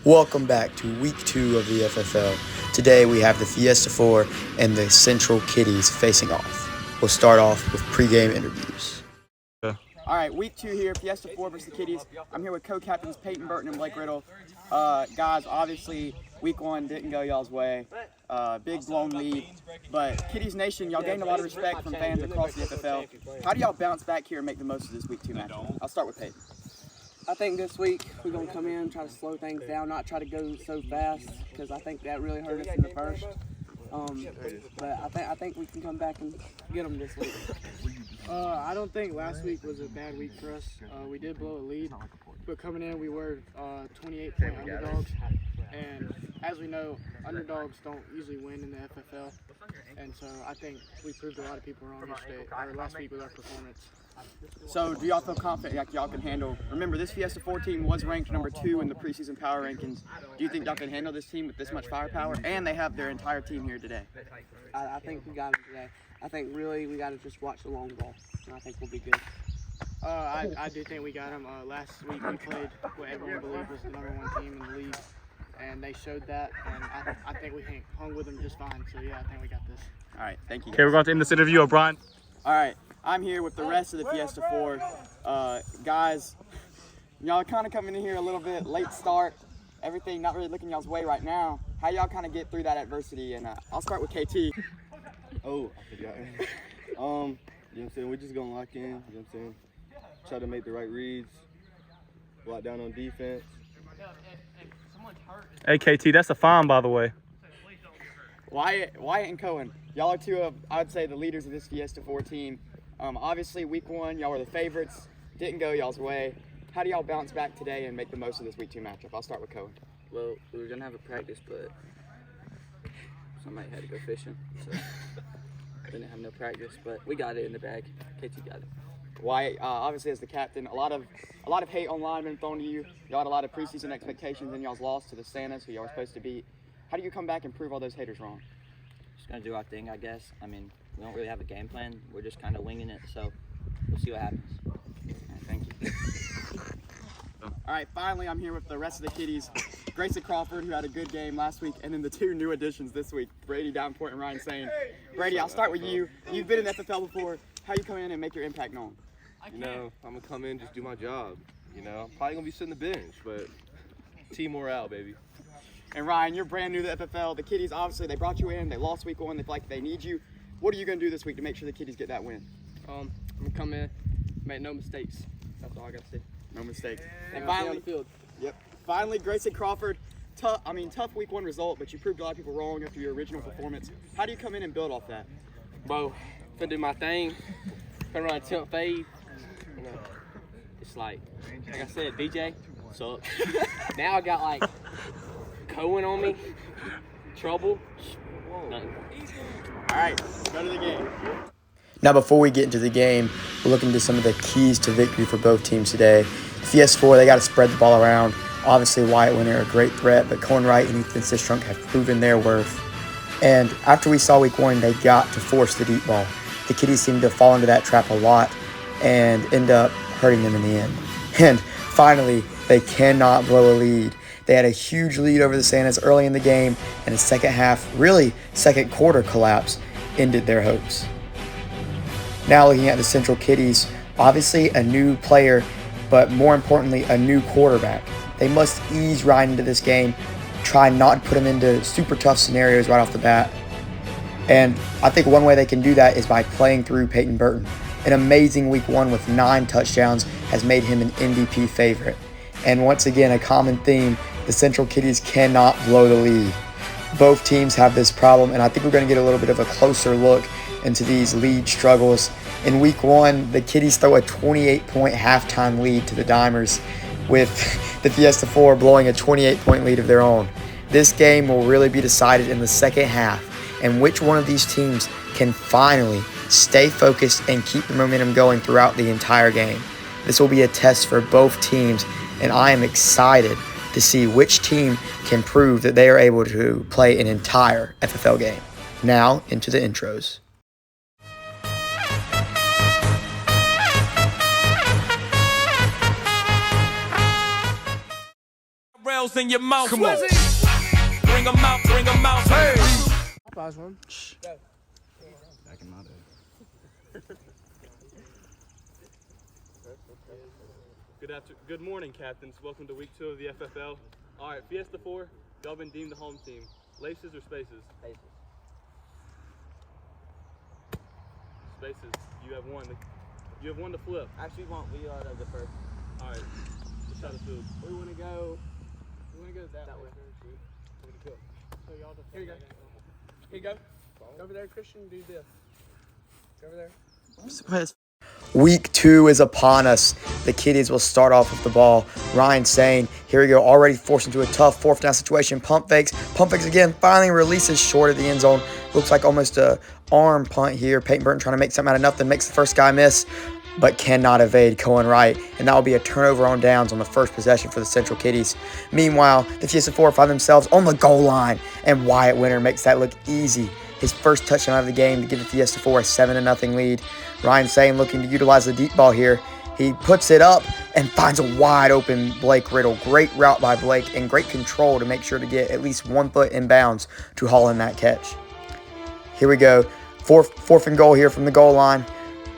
Welcome back to week 2 of the FFL. Today we have the Fiesta 4 and the Central Kitties facing off. We'll start off with pregame interviews. All right, week 2 here, Fiesta 4 versus the Kitties. I'm here with co-captains Peyton Burton and Blake Riddle. Guys, obviously, week 1 didn't go y'all's way. Big blown lead, but Kitties Nation, y'all gained a lot of respect from fans across the FFL. How do y'all bounce back here and make the most of this week 2 matchup? I'll start with Peyton. I think this week we're going to come in, try to slow things down, not try to go so fast, because I think that really hurt us in the first. But I think we can come back and get them this week. I don't think last week was a bad week for us. We did blow a lead, but coming in we were 28-point underdogs. And as we know, underdogs don't usually win in the FFL. And so I think we proved a lot of people wrong last week with our performance. So do y'all feel confident like y'all can handle, remember this Fiesta 4 team was ranked number 2 in the preseason power rankings. Do you think y'all can handle this team with this much firepower? And they have their entire team here today. I think we got them today. I think really we got to just watch the long ball, and I think we'll be good. I do think we got them. Last week we played what everyone believed was the number 1 team in the league, and they showed that, and I think we hung with them just fine. So yeah, I think we got this. All right, thank you guys. Okay, we're going to end this interview, O'Brien. All right, I'm here with the rest of the Fiesta 4. Guys, y'all kind of coming in here a little bit late start. Everything not really looking y'all's way right now. How y'all kind of get through that adversity? And I'll start with KT. Oh, I forgot. You know what I'm saying? We're just going to lock in, you know what I'm saying? Try to make the right reads, lock down on defense. Hey, KT, that's a fine, by the way. Wyatt and Cohen, y'all are two of, I would say, the leaders of this Fiesta 4 team. Obviously, week 1, y'all were the favorites. Didn't go y'all's way. How do y'all bounce back today and make the most of this week 2 matchup? I'll start with Cohen. Well, we were going to have a practice, but somebody had to go fishing, so didn't have no practice. But we got it in the bag. KT got it. Wyatt, obviously as the captain, a lot of hate online been thrown to you. Y'all had a lot of preseason expectations and y'all's lost to the Santas, who y'all were supposed to beat. How do you come back and prove all those haters wrong? Just gonna do our thing, I guess. I mean, we don't really have a game plan. We're just kind of winging it, so we'll see what happens. Right, thank you. All right, finally, I'm here with the rest of the Kitties. Grayson Crawford, who had a good game last week, and then the 2 new additions this week, Brady Downport and Ryan Sane. Brady, I'll start with you. You've been in the FFL before. How you come in and make your impact known? You know, I'm going to come in, just do my job. You know, I'm probably going to be sitting the bench, but team morale, baby. And Ryan, you're brand new to the FFL. The Kitties, obviously, they brought you in. They lost week 1. They feel like they need you. What are you going to do this week to make sure the Kitties get that win? I'm going to come in, make no mistakes. That's all I got to say. No mistakes. And finally, on the field. Yep. Finally, Grayson Crawford. Tough week 1 result, but you proved a lot of people wrong after your original performance. How do you come in and build off that? Bro, finna do my thing. Finna run a tilt fade. You know, it's like I said, BJ, so now I got like Cohen on me, trouble. Nothing. All right, go to the game. Now before we get into the game, we'll look into some of the keys to victory for both teams today. Fiesta 4, they got to spread the ball around. Obviously, Wyatt Winter, a great threat, but Cohen Wright and Ethan Sistrunk have proven their worth. And after we saw week 1, they got to force the deep ball. The Kitties seem to fall into that trap a lot and end up hurting them in the end. And finally, they cannot blow a lead. They had a huge lead over the Santas early in the game, and the second half, really second quarter collapse, ended their hopes. Now looking at the Central Kitties, obviously a new player, but more importantly, a new quarterback. They must ease Ryan into this game, try not to put him into super tough scenarios right off the bat. And I think one way they can do that is by playing through Peyton Burton. An amazing week 1 with 9 touchdowns has made him an MVP favorite. And once again, a common theme, the Central Kitties cannot blow the lead. Both teams have this problem, and I think we're going to get a little bit of a closer look into these lead struggles. In week 1, the Kitties throw a 28-point halftime lead to the Dimers, with the Fiesta 4 blowing a 28-point lead of their own. This game will really be decided in the second half, and which one of these teams can finally stay focused and keep the momentum going throughout the entire game. This will be a test for both teams, and I am excited to see which team can prove that they are able to play an entire FFL game. Now, into the intros. Doritos in your mouth. Come on. Bring them out, bring them out. Hey. Last one. Back in my day. Good morning, captains. Welcome to week 2 of the FFL. All right, Fiesta 4, y'all been deemed the home team. Laces or spaces? Spaces. Spaces. You have one. You have one to flip. Actually, we are the first. All right. Let's try the food. We want to go that way. So y'all just Here you go. Here you go. Go over there, Christian. Do this. Go over there. Week 2 is upon us. The Kitties will start off with the ball. Ryan saying, here we go, already forced into a tough 4th down situation. Pump fakes again, finally releases short of the end zone. Looks like almost a arm punt here. Peyton Burton trying to make something out of nothing, makes the first guy miss, but cannot evade Cohen Wright. And that will be a turnover on downs on the first possession for the Central Kitties. Meanwhile, the Fiesta 4 find themselves on the goal line, and Wyatt Winter makes that look easy. His first touchdown of the game to give the Fiesta 4 a 7-0 lead. Ryan Sane looking to utilize the deep ball here. He puts it up and finds a wide open Blake Riddle. Great route by Blake and great control to make sure to get at least 1 foot in bounds to haul in that catch. Here we go. Fourth and goal here from the goal line.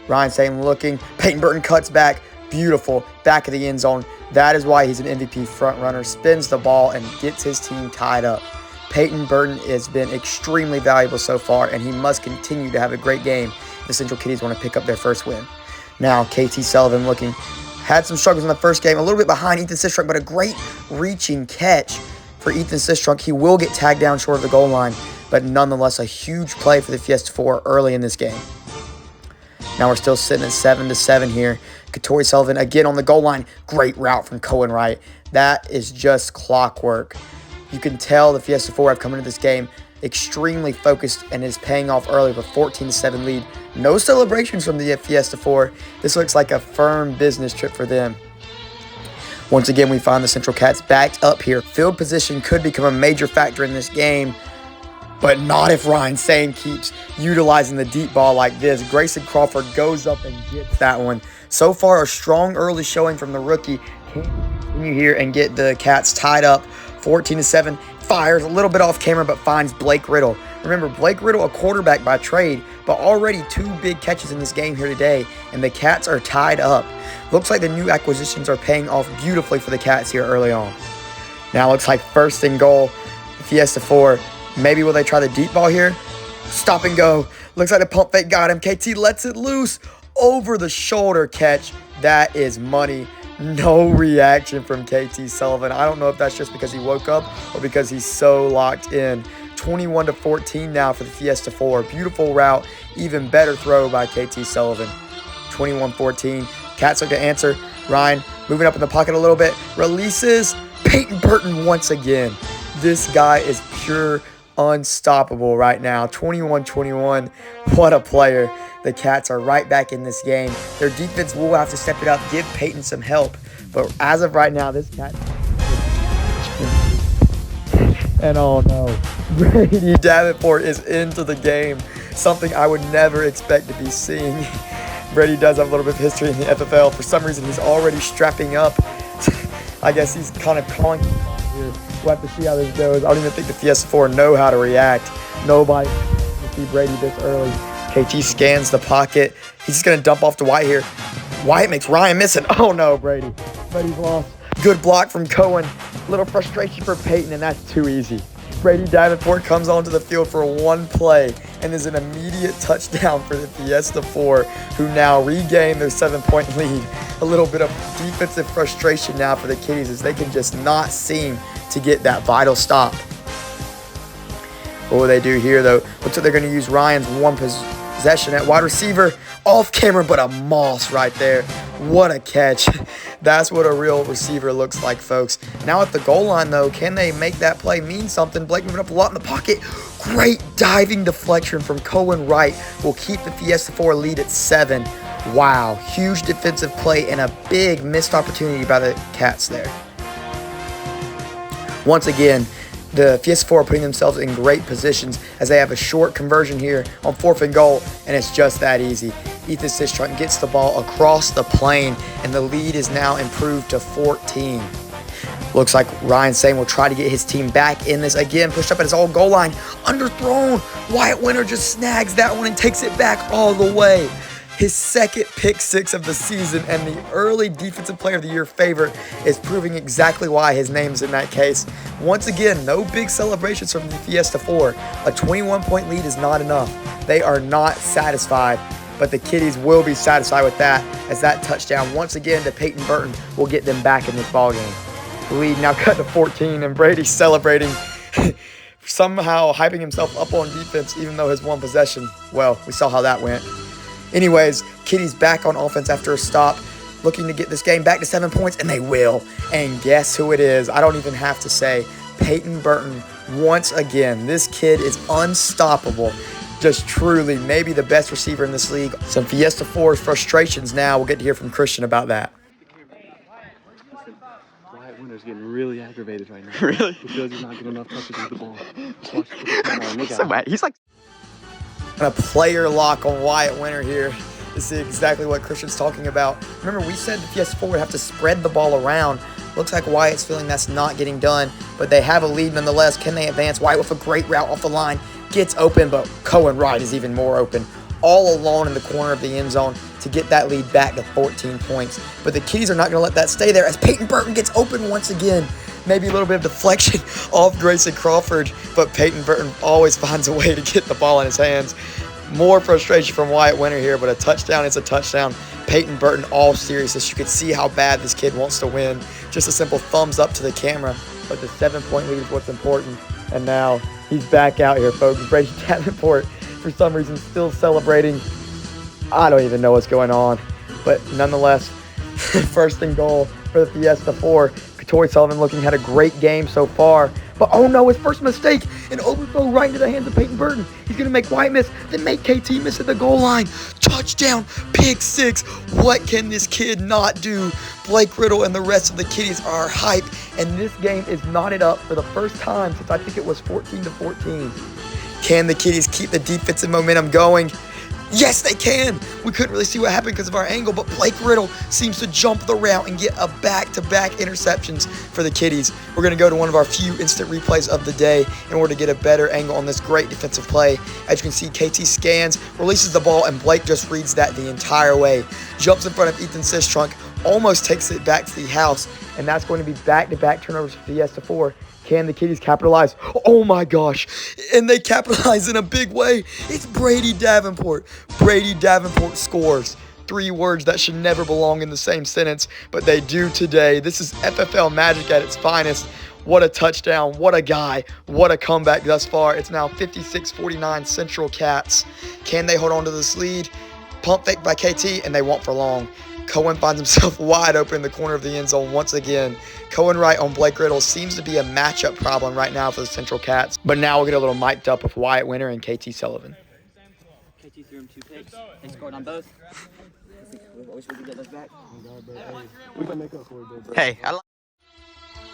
Ryan Sane looking. Peyton Burton cuts back. Beautiful. Back of the end zone. That is why he's an MVP front runner. Spins the ball and gets his team tied up. Peyton Burton has been extremely valuable so far, and he must continue to have a great game if the Central Kitties want to pick up their first win. Now, KT Sullivan looking, had some struggles in the first game, a little bit behind Ethan Sistrunk, but a great reaching catch for Ethan Sistrunk. He will get tagged down short of the goal line, but nonetheless a huge play for the Fiesta 4 early in this game. Now we're still sitting at 7-7 here. Katori Sullivan again on the goal line. Great route from Cohen Wright. That is just clockwork. You can tell the Fiesta 4 have come into this game extremely focused and is paying off early with a 14-7 lead. No celebrations from the Fiesta 4. This looks like a firm business trip for them. Once again, we find the Central Cats backed up here. Field position could become a major factor in this game, but not if Ryan Sane keeps utilizing the deep ball like this. Grayson Crawford goes up and gets that one. So far, a strong early showing from the rookie. Can continue here and get the Cats tied up 14-7. Fires a little bit off camera, but finds Blake Riddle. Remember, Blake Riddle, a quarterback by trade, but already 2 big catches in this game here today, and the Cats are tied up. Looks like the new acquisitions are paying off beautifully for the Cats here early on. Now looks like first and goal, Fiesta 4. Maybe will they try the deep ball here? Stop and go. Looks like the pump fake got him. KT lets it loose. Over the shoulder catch. That is money. No reaction from KT Sullivan. I don't know if that's just because he woke up or because he's so locked in. 21-14 now for the Fiesta 4. Beautiful route. Even better throw by KT Sullivan. 21-14. Cats look to answer. Ryan moving up in the pocket a little bit. Releases. Peyton Burton once again. This guy is pure unstoppable right now. 21-21. What a player. The Cats are right back in this game. Their defense will have to step it up, give Peyton some help. But as of right now, this Cat... And oh no, Brady Davenport is into the game. Something I would never expect to be seeing. Brady does have a little bit of history in the FFL. For some reason, he's already strapping up. I guess he's kind of calling here. We'll have to see how this goes. I don't even think the Fiesta 4 know how to react. Nobody can see Brady this early. KT scans the pocket. He's just going to dump off to Wyatt here. Wyatt makes Ryan miss it. Oh no, Brady. Brady's lost. Good block from Cohen. Little frustration for Peyton, and that's too easy. Brady Davenport comes onto the field for 1 play and is an immediate touchdown for the Fiesta 4, who now regain their 7-point lead. A little bit of defensive frustration now for the Kitties as they can just not seem to get that vital stop. What will they do here, though? Looks like they're going to use Ryan's 1 possession at wide receiver. Off camera, but a Moss right there. What a catch. That's what a real receiver looks like, folks. Now at the goal line, though, can they make that play mean something? Blake moving up a lot in the pocket. Great diving deflection from Cohen Wright will keep the Fiesta 4 lead at 7. Wow, huge defensive play and a big missed opportunity by the Cats there. Once again, the Fiesta 4 are putting themselves in great positions as they have a short conversion here on 4th and goal, and it's just that easy. Ethan Sistrunk gets the ball across the plane, and the lead is now improved to 14. Looks like Ryan Sane will try to get his team back in this again. Pushed up at his own goal line. Underthrown. Wyatt Winter just snags that one and takes it back all the way. His second pick six of the season and the early Defensive Player of the Year favorite is proving exactly why his name's in that case. Once again, no big celebrations from the Fiesta 4. A 21-point lead is not enough. They are not satisfied, but the Kitties will be satisfied with that, as that touchdown once again to Peyton Burton will get them back in this ballgame. The lead now cut to 14, and Brady's celebrating, somehow hyping himself up on defense even though his one possession, well, we saw how that went. Anyways, Kitties back on offense after a stop, looking to get this game back to 7 points, and they will. And guess who it is? I don't even have to say. Peyton Burton once again. This kid is unstoppable. Just truly maybe the best receiver in this league. Some Fiesta 4 frustrations now. We'll get to hear from Christian about that. Wyatt Winter's getting really aggravated right now. Really? Because he's not getting enough touches with the ball. He's like a player lock on Wyatt Winter here. This is exactly what Christian's talking about. Remember, we said the Fiesta 4 would have to spread the ball around. Looks like Wyatt's feeling that's not getting done, but they have a lead nonetheless. Can they advance? Wyatt with a great route off the line. Gets open, but Cohen Wright is even more open. All alone in the corner of the end zone to get that lead back to 14 points. But the Kitties are not going to let that stay there as Peyton Burton gets open once again. Maybe a little bit of deflection off Grayson Crawford, but Peyton Burton always finds a way to get the ball in his hands. More frustration from Wyatt Winter here, but a touchdown is a touchdown. Peyton Burton all seriousness. You can see how bad this kid wants to win. Just a simple thumbs up to the camera, but the 7-point lead is what's important. And now he's back out here, folks. Brady Davenport, for some reason, still celebrating. I don't even know what's going on, but nonetheless, first and goal for the Fiesta 4. Tori Sullivan looking had a great game so far. But oh no, his first mistake, an overthrow right into the hands of Peyton Burton. He's going to make Wyatt miss, then make KT miss at the goal line. Touchdown, pick six. What can this kid not do? Blake Riddle and the rest of the Kitties are hype, and this game is knotted up for the first time since I think it was 14-14. Can the Kitties keep the defensive momentum going? Yes, they can. We couldn't really see what happened because of our angle, but Blake Riddle seems to jump the route and get a back-to-back interceptions for the Kitties. We're going to go to one of our few instant replays of the day in order to get a better angle on this great defensive play. As you can see, KT scans, releases the ball, and Blake just reads that the entire way. Jumps in front of Ethan Sistrunk, almost takes it back to the house, and that's going to be back-to-back turnovers for Fiesta 4. Can the Kitties capitalize? Oh my gosh. And they capitalize in a big way. It's Brady Davenport. Brady Davenport scores. 3 words that should never belong in the same sentence, but they do today. This is FFL magic at its finest. What a touchdown. What a guy. What a comeback thus far. It's now 56-49 Central Cats. Can they hold on to this lead? Pump fake by KT, and they won't for long. Cohen finds himself wide open in the corner of the end zone once again. Cohen Wright on Blake Riddle seems to be a matchup problem right now for the Central Cats. But now we'll get a little mic'd up with Wyatt Winter and KT Sullivan. KT threw him 2 picks. They scored on both. I wish we could get those back. We can make up for it, bro. Hey, I like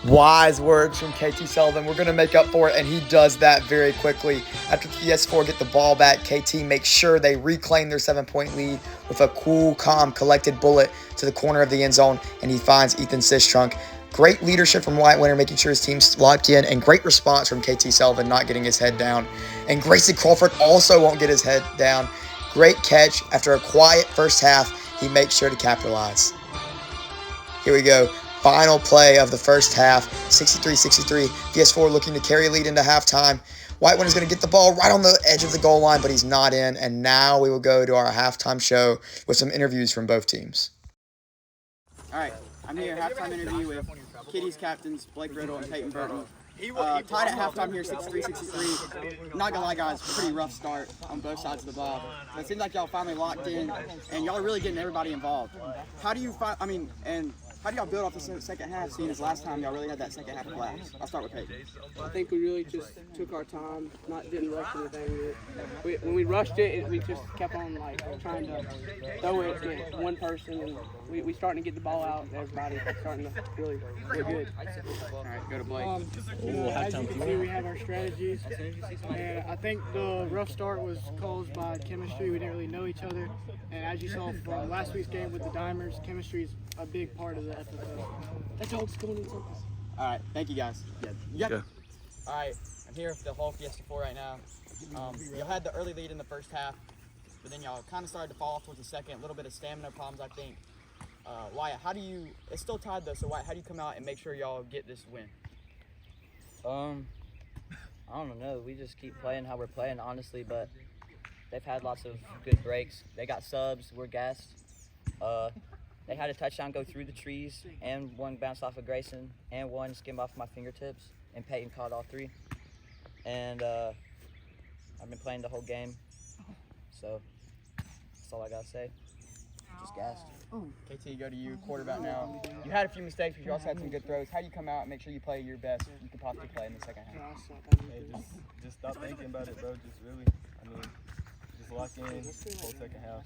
wise words from KT Sullivan. We're going to make up for it, and he does that very quickly. After the PS4 get the ball back, KT makes sure they reclaim their 7-point lead with a cool, calm, collected bullet to the corner of the end zone, and he finds Ethan Sistrunk. Great leadership from Wyatt Winter, making sure his team's locked in, and great response from KT Sullivan, not getting his head down. And Grayson Crawford also won't get his head down. Great catch. After a quiet first half, he makes sure to capitalize. Here we go. Final play of the first half, 63-63. PS4 looking to carry lead into halftime. Wyatt Winter's going to get the ball right on the edge of the goal line, but he's not in. And now we will go to our halftime show with some interviews from both teams. All right, I'm here, halftime interview with Kitties captains Blake Riddle and Peyton Burton. Tied at halftime here, 63-63. Not gonna lie, guys, pretty rough start on both sides of the ball. But it seems like y'all finally locked in, and y'all are really getting everybody involved. How do you find? How do y'all build off the second half, seeing as last time y'all really had that second half collapse? I'll start with Peyton. I think we really just took our time, didn't rush anything. When we rushed it, we just kept on trying to throw it to one person, and we starting to get the ball out. Everybody's starting to really get good. All right, go to Blake. As you can see, we have our strategies, and I think the rough start was caused by chemistry. We didn't really know each other, and as you saw from last week's game with the Dimers, chemistry is a big part of the FFL. That dog's going in circles. All right, thank you guys. Yeah. Yep. All right, I'm here with the whole Fiesta 4 right now. Y'all had the early lead in the first half, but then y'all kind of started to fall off towards the second. A little bit of stamina problems, I think. Wyatt, it's still tied though, so Wyatt, how do you come out and make sure y'all get this win? I don't know. We just keep playing how we're playing, honestly, but they've had lots of good breaks. They got subs. We're gassed. They had a touchdown go through the trees, and one bounced off of Grayson, and one skimmed off my fingertips, and Peyton caught all three. And I've been playing the whole game, so that's all I got to say. Just gassed. KT, go to you, quarterback now. You had a few mistakes, but you also had some good throws. How do you come out and make sure you play your best you can possibly play in the second half? Hey, just stop thinking about it, bro. Just really, just lock in, whole second half.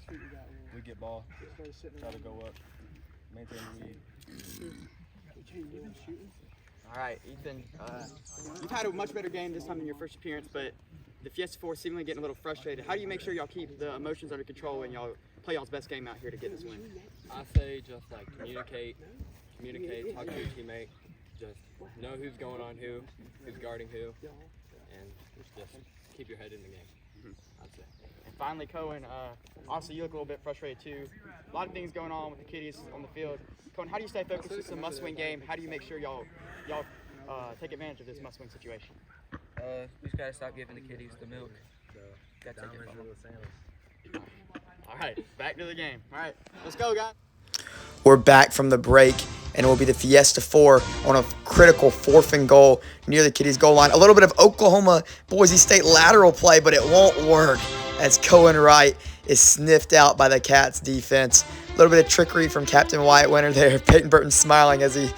We get ball, try to go up, maintain the lead. All right, Ethan, you've had a much better game this time than your first appearance, but the Fiesta 4 seemingly getting a little frustrated. How do you make sure y'all keep the emotions under control when y'all play y'all's best game out here to get this win? I say just like communicate, talk to your teammate, just know who's going on who's guarding who, and just keep your head in the game, I'd say. And finally, Cohen, obviously you look a little bit frustrated too. A lot of things going on with the kiddies on the field. Cohen, how do you stay focused? It's a must-win game. How do you make sure y'all take advantage of this must-win situation? We just got to stop giving the kiddies the milk. Got to take it from them. All right, back to the game. All right, let's go, guys. We're back from the break, and it will be the Fiesta 4 on a critical 4th and goal near the kiddies' goal line. A little bit of Oklahoma Boise State lateral play, but it won't work as Cohen Wright is sniffed out by the Cats defense. A little bit of trickery from Captain Wyatt Winter there. Peyton Burton smiling as he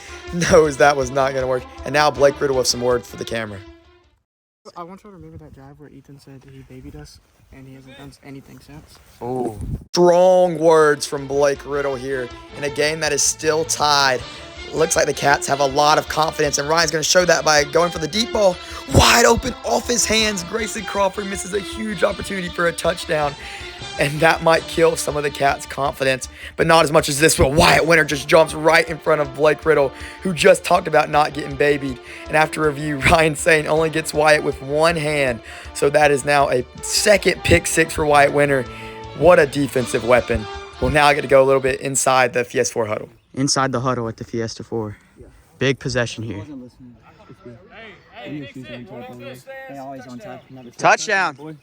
knows that was not going to work. And now Blake Riddle with some words for the camera. I want you to remember that drive where Ethan said he babied us, and he hasn't done anything since. Oh, strong words from Blake Riddle here in a game that is still tied. Looks like the Cats have a lot of confidence, and Ryan's going to show that by going for the deep ball. Wide open off his hands. Grayson Crawford misses a huge opportunity for a touchdown, and that might kill some of the Cats' confidence, but not as much as this will. Wyatt Winter just jumps right in front of Blake Riddle, who just talked about not getting babied. And after review, Ryan Sain only gets Wyatt with one hand, so that is now a second pick six for Wyatt Winter. What a defensive weapon. Well, now I get to go a little bit inside the Fiesta 4 huddle. Inside the huddle at the Fiesta 4. Big possession here. Touchdown.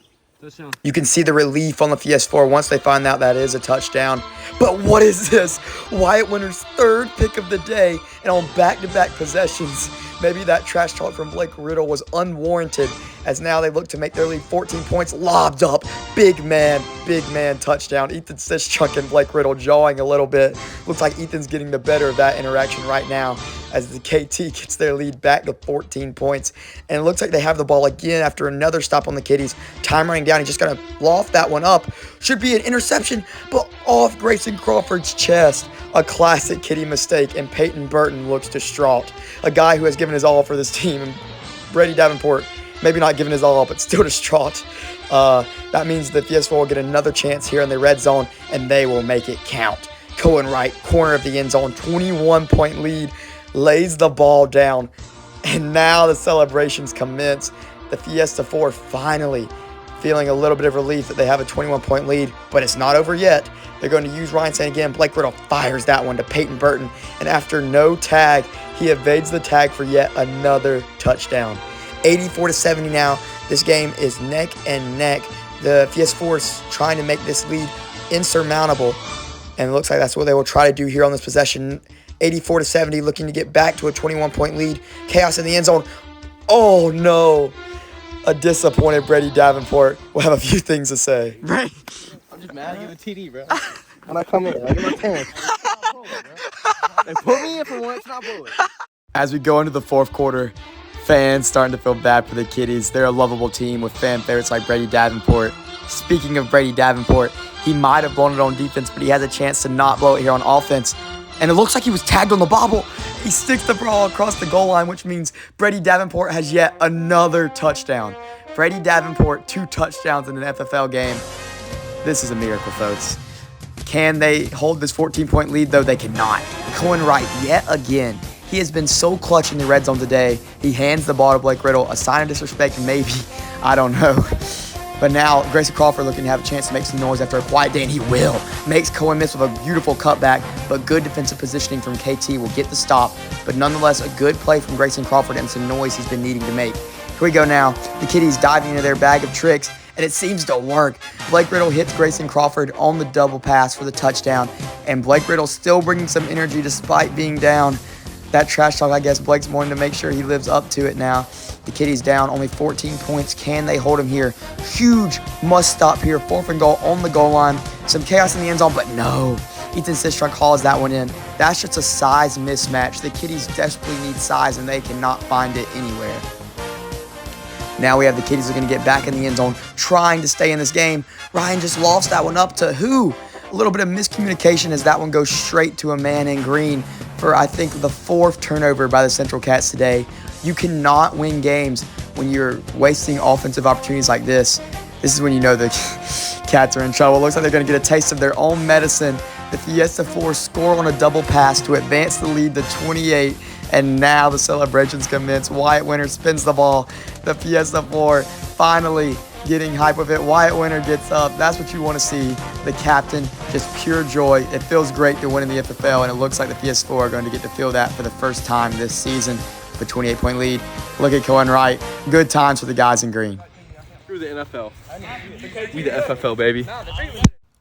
You can see the relief on the Fiesta 4 once they find out that is a touchdown. But what is this? Wyatt Winter's third pick of the day, and on back-to-back possessions, maybe that trash talk from Blake Riddle was unwarranted, as now they look to make their lead 14 points. Lobbed up, big man touchdown. Ethan Sischuk and Blake Riddle jawing a little bit. Looks like Ethan's getting the better of that interaction right now as the KT gets their lead back to 14 points. And it looks like they have the ball again after another stop on the kiddies. Time running down. He's just going to loft that one up. Should be an interception, but off Grayson Crawford's chest. A classic kiddie mistake, and Peyton Burton looks distraught. A guy who has given his all for this team. And Brady Davenport, maybe not giving his all, but still distraught. That means the Fiesta 4 will get another chance here in the red zone, and they will make it count. Cohen Wright, corner of the end zone, 21-point lead, lays the ball down, and now the celebrations commence. The Fiesta 4 finally feeling a little bit of relief that they have a 21-point lead, but it's not over yet. They're going to use Ryan Sain again. Blake Riddle fires that one to Peyton Burton, and after no tag, he evades the tag for yet another touchdown. 84-70 now. This game is neck and neck. The Fiesta 4 is trying to make this lead insurmountable, and it looks like that's what they will try to do here on this possession. 84-70, looking to get back to a 21-point lead. Chaos in the end zone. Oh, no. A disappointed Brady Davenport will have a few things to say. Right. I'm just mad I get a TD, bro. When I come in, I get my chance. They put me in for once, not bullet. As we go into the fourth quarter, fans starting to feel bad for the kiddies. They're a lovable team with fan favorites like Brady Davenport. Speaking of Brady Davenport, he might have blown it on defense, but he has a chance to not blow it here on offense. And it looks like he was tagged on the bobble. He sticks the ball across the goal line, which means Brady Davenport has yet another touchdown. Brady Davenport, 2 touchdowns in an FFL game. This is a miracle, folks. Can they hold this 14-point lead, though? They cannot. Cohen Wright, yet again, He has been so clutch in the red zone today. He hands the ball to Blake Riddle, a sign of disrespect, maybe. I don't know. But now Grayson Crawford looking to have a chance to make some noise after a quiet day, and he will. Makes Cohen miss with a beautiful cutback, but good defensive positioning from KT will get the stop. But nonetheless, a good play from Grayson Crawford and some noise he's been needing to make. Here we go now. The Kitties diving into their bag of tricks, and it seems to work. Blake Riddle hits Grayson Crawford on the double pass for the touchdown, and Blake Riddle still bringing some energy despite being down. That trash talk, I guess Blake's wanting to make sure he lives up to it now. The Kitties down only 14 points. Can they hold him here? Huge must stop here. 4th and goal on the goal line. Some chaos in the end zone, but no. Ethan Sistrunk calls that one in. That's just a size mismatch. The Kitties desperately need size, and they cannot find it anywhere. Now we have the Kitties looking to get back in the end zone, trying to stay in this game. Ryan just lost that one up to who? A little bit of miscommunication as that one goes straight to a man in green for, I think, the 4th turnover by the Central Cats today. You cannot win games when you're wasting offensive opportunities like this. This is when you know the Cats are in trouble. Looks like they're going to get a taste of their own medicine. The Fiesta 4 score on a double pass to advance the lead to 28. And now the celebrations commence. Wyatt Winter spins the ball. The Fiesta 4 finally getting hype with it. Wyatt Winter gets up. That's what you want to see. The captain, just pure joy. It feels great to win in the FFL, and it looks like the Fiesta 4 are going to get to feel that for the first time this season. A 28-point lead. Look at Cohen Wright. Good times for the guys in green. Screw the NFL. We the FFL, baby.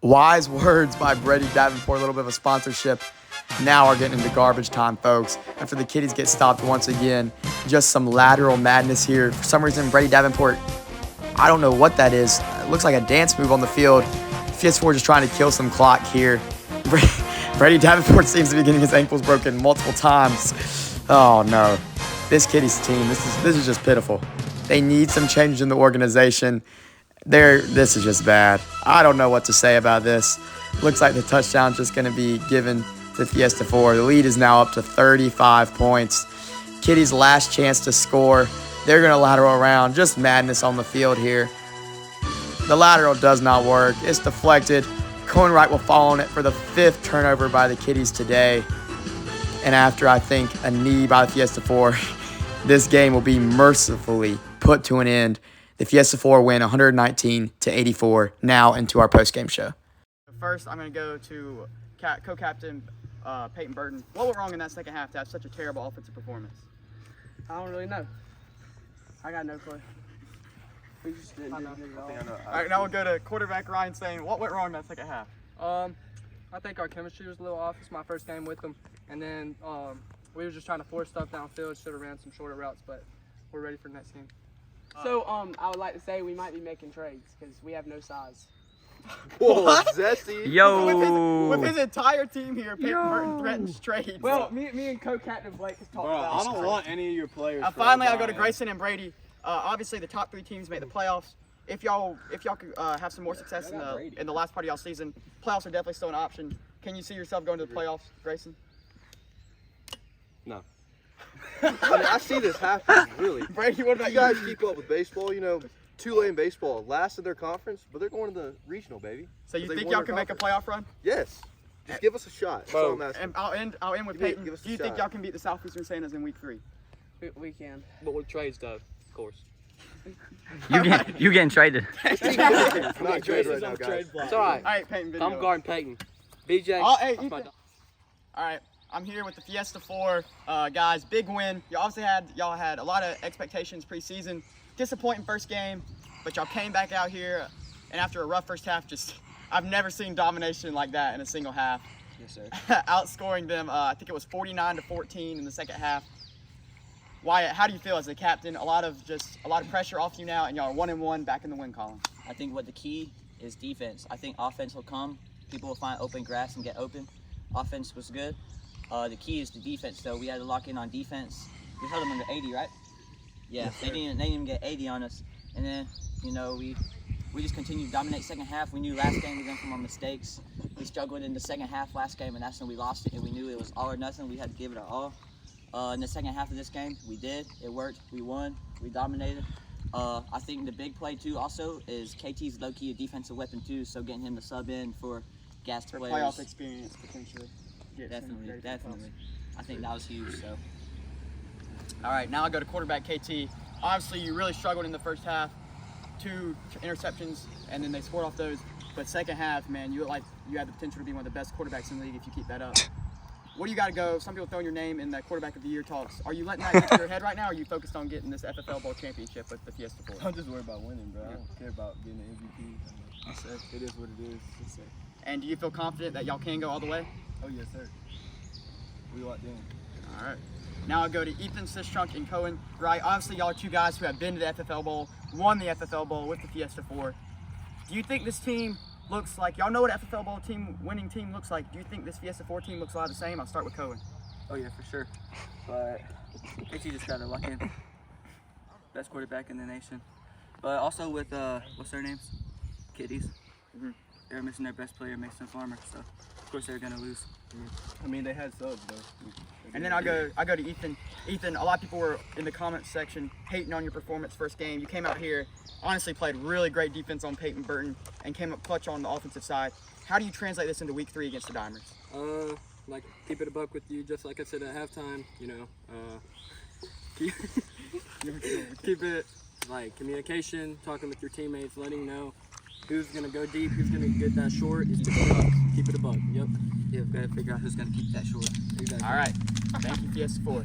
Wise words by Brady Davenport. A little bit of a sponsorship. Now we're getting into garbage time, folks. After the Kitties get stopped once again, just some lateral madness here. For some reason, Brady Davenport, I don't know what that is. It looks like a dance move on the field. Fiesta 4 just trying to kill some clock here. Brady Davenport seems to be getting his ankles broken multiple times. Oh, no. This Kitties team, this is just pitiful. They need some change in the organization. This is just bad. I don't know what to say about this. Looks like the touchdown's just going to be given to Fiesta 4. The lead is now up to 35 points. Kitties' last chance to score. They're going to lateral around. Just madness on the field here. The lateral does not work. It's deflected. Cohen Wright will fall on it for the 5th turnover by the Kitties today. And after, I think, a knee by the Fiesta 4, this game will be mercifully put to an end. The Fiesta 4 win 119-84. Now into our post-game show. First, I'm going to go to co-captain Peyton Burton. What went wrong in that second half to have such a terrible offensive performance? I don't really know. I got no clue. We just didn't do it at all. All right, now we'll go to quarterback Ryan saying, what went wrong in that second half? I think our chemistry was a little off. It's my first game with them. And then we were just trying to force stuff downfield. Should have ran some shorter routes, but we're ready for the next game. So I would like to say we might be making trades because we have no size. Whoa, zesty. Yo. With his entire team here, Peyton Burton threatens trades. Well, me and co-captain Blake has talked about I don't want any of your players. Finally, I'll go to Grayson and Brady. Obviously, the top 3 teams make the playoffs. If y'all could have some more success in the last part of y'all season, playoffs are definitely still an option. Can you see yourself going to the playoffs, Grayson? No. I mean, I see this happen, really. Brady, what about you guys keep up with baseball? You know, Tulane baseball last in their conference, but they're going to the regional, baby. So you think y'all can make a playoff run? Yes. Just give us a shot. That's all I'm asking. And I'll end with Peyton. Do you think y'all can beat the Southeastern Santas in week 3? We can. But with trades, though, of course. You getting traded. Not trade right now, guys. It's all right. All right, Peyton. Video. I'm guarding Peyton. BJ. Hey, that's my dog. All right, I'm here with the Fiesta 4 guys. Big win. Y'all had a lot of expectations preseason. Disappointing first game, but y'all came back out here, and after a rough first half, I've never seen domination like that in a single half. Yes, sir. Outscoring them, I think it was 49-14 in the second half. Wyatt, how do you feel as a captain? A lot of pressure off you now, and y'all are 1-1 back in the win column. I think what the key is defense. I think offense will come. People will find open grass and get open. Offense was good. The key is the defense, though. We had to lock in on defense. We held them under 80, right? Yeah, yes, they didn't even get 80 on us. And then, you know, we just continued to dominate second half. We knew last game we learned from our mistakes. We struggled in the second half last game, and that's when we lost it. And we knew it was all or nothing. We had to give it our all. In the second half of this game, we did. It worked. We won. We dominated. I think the big play, too, also, is KT's low-key a defensive weapon, too, so getting him to sub in for gas players. Playoff experience, potentially. Definitely. I think that was huge, so. All right, now I go to quarterback KT. Obviously, you really struggled in the first half. 2 interceptions, and then they scored off those. But second half, man, you look like you have the potential to be one of the best quarterbacks in the league if you keep that up. What do you got to go? Some people throwing your name in that quarterback of the year talks. Are you letting that get to your head right now, or are you focused on getting this FFL Bowl championship with the Fiesta 4? I'm just worried about winning, bro. I don't care about getting the MVP. It is what it is. And do you feel confident that y'all can go all the way? Oh, yes, sir. We locked in. All right. Now I'll go to Ethan, Sistrunk, and Cohen. Right, obviously y'all are 2 guys who have been to the FFL Bowl, won the FFL Bowl with the Fiesta 4. Do you think this team looks like, y'all know what an FFL Bowl winning team looks like? Do you think this Fiesta 4 team looks a lot the same? I'll start with Cohen. Oh yeah, for sure. But KT just got to lock in. Best quarterback in the nation. But also with, what's their names? Kitties. They're missing their best player, Mason Farmer, so of course they're going to lose. I mean, they had subs, though. And then I go to Ethan. Ethan, a lot of people were in the comments section hating on your performance first game. You came out here, honestly played really great defense on Peyton Burton, and came up clutch on the offensive side. How do you translate this into week 3 against the Dimers? Like keep it a buck with you, just like I said at halftime. You know, keep it like communication, talking with your teammates, letting know who's gonna go deep, who's gonna get that short. Is keep it a buck. Keep it a buck. Yep. Yeah, we've got to figure out who's going to keep that short. Exactly. All right. Thank you, Fiesta 4.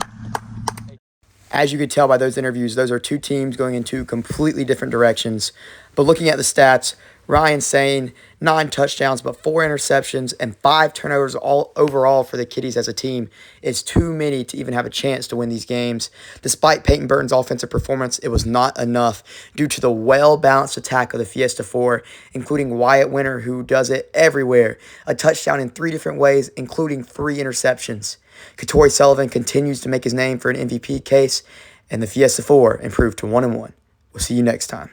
As you could tell by those interviews, those are 2 teams going in 2 completely different directions. But looking at the stats, Ryan saying 9 touchdowns, but 4 interceptions and 5 turnovers all overall for the Kitties as a team is too many to even have a chance to win these games. Despite Peyton Burton's offensive performance, it was not enough due to the well-balanced attack of the Fiesta 4, including Wyatt Winter, who does it everywhere. A touchdown in 3 different ways, including 3 interceptions. Katori Sullivan continues to make his name for an MVP case, and the Fiesta 4 improved to 1-1. We'll see you next time.